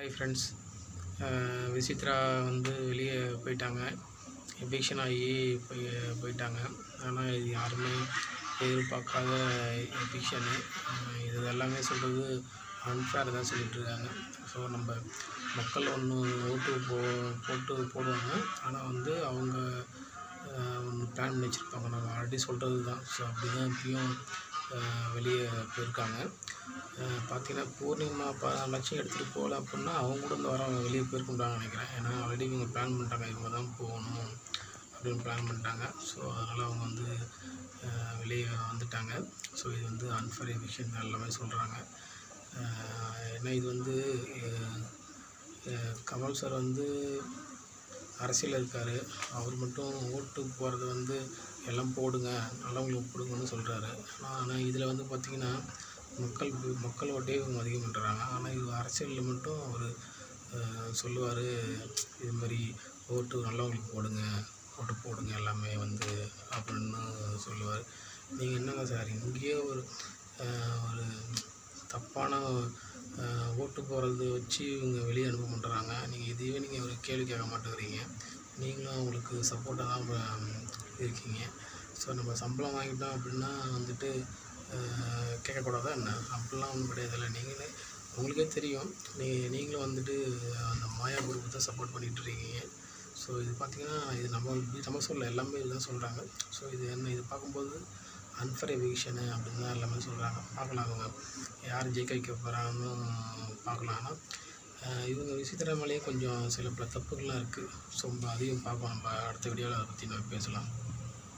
Hi friends. Vichitra வந்து வெளியே போயிட்டாங்க. எவிக்ஷன் ஆகி போயிட்டாங்க. ஆனால் இது யாருமே எதிர்பார்க்காத எவிக்ஷனு. இது எல்லாமே சொல்கிறது அன்ஃபேர் தான் சொல்லிகிட்ருக்காங்க. ஸோ நம்ம மக்கள் ஒன்று ஓட்டு போட்டு போடுவாங்க. ஆனால் வந்து அவங்க ஒன்று பிளான் பண்ணி வச்சுருப்பாங்க. நம்ம ஆல்ரெடி சொல்கிறது தான். ஸோ அப்படி தான் இப்பயும் வெளியே போயிருக்காங்க. பார்த்தீங்கன்னா பூர்ணிமா 14 லட்சம் எடுத்துகிட்டு போகல அப்படின்னா அவங்க கூட இந்த வாரம் வெளியே போயிருக்குன்றாங்க நினைக்கிறேன். ஏன்னா ஆல்ரெடி இவங்க பிளான் பண்ணிட்டாங்க, இவங்க தான் போகணும் அப்படின்னு பிளான் பண்ணிட்டாங்க. ஸோ அதனால் அவங்க வந்து வெளியே வந்துட்டாங்க. ஸோ இது வந்து அன்ஃபேர் எவிக்ஷன் எல்லாமே சொல்கிறாங்க. ஏன்னா இது வந்து கமல் சார் வந்து அரசியல் இருக்கார். அவர் மட்டும் ஓட்டு போகிறது வந்து எல்லாம் போடுங்க, நல்லவங்களுக்கு போடுங்கன்னு சொல்கிறாரு. ஆனால் இதில் வந்து பார்த்திங்கன்னா மக்கள் ஓட்டே இவங்க அதிகம் பண்ணுறாங்க. ஆனால் இது அரசியலில் மட்டும் அவர் சொல்லுவார், இதுமாதிரி ஓட்டு நல்லவங்களுக்கு ஓட்டு போடுங்க எல்லாமே வந்து அப்படின்னு சொல்லுவார். நீங்கள் என்னங்க சார் இங்கேயே ஒரு தப்பான ஓட்டு போகிறது வச்சு இவங்க வெளியே அனுப்ப பண்ணுறாங்க. இதையே நீங்கள் ஒரு கேள்வி கேட்க மாட்டேங்கிறீங்க. நீங்களும் அவங்களுக்கு சப்போர்ட்டாக தான் இருக்கீங்க. ஸோ நம்ம சம்பளம் வாங்கிட்டோம் அப்படின்னா வந்துட்டு கேட்கக்கூடாதா என்ன? அப்படிலாம் ஒன்றும் கிடையாதுல்ல. நீங்களே உங்களுக்கே தெரியும், நீங்களும் வந்துட்டு அந்த மாயா குரூப் தான் சப்போர்ட் பண்ணிகிட்ருக்கீங்க. ஸோ இது பார்த்திங்கன்னா இது நம்ம சொல்ல எல்லாமே இதுதான் சொல்கிறாங்க. ஸோ இது பார்க்கும்போது அன்ஃபேர் எவிக்ஷனு அப்படின்னு தான் எல்லாமே சொல்கிறாங்க. பார்க்கலாம் அவங்க யார் ஜெயிக்க வைக்க போகிறாங்கன்னு பார்க்கலாம். ஆனால் இவங்க விசித்திரா மேலேயே கொஞ்சம் சில பல தப்புகள்லாம் இருக்குது. ஸோ அதையும் பார்ப்போம். நம்ம அடுத்த வீடியோவில் அதை பற்றி நம்ம பேசலாம்.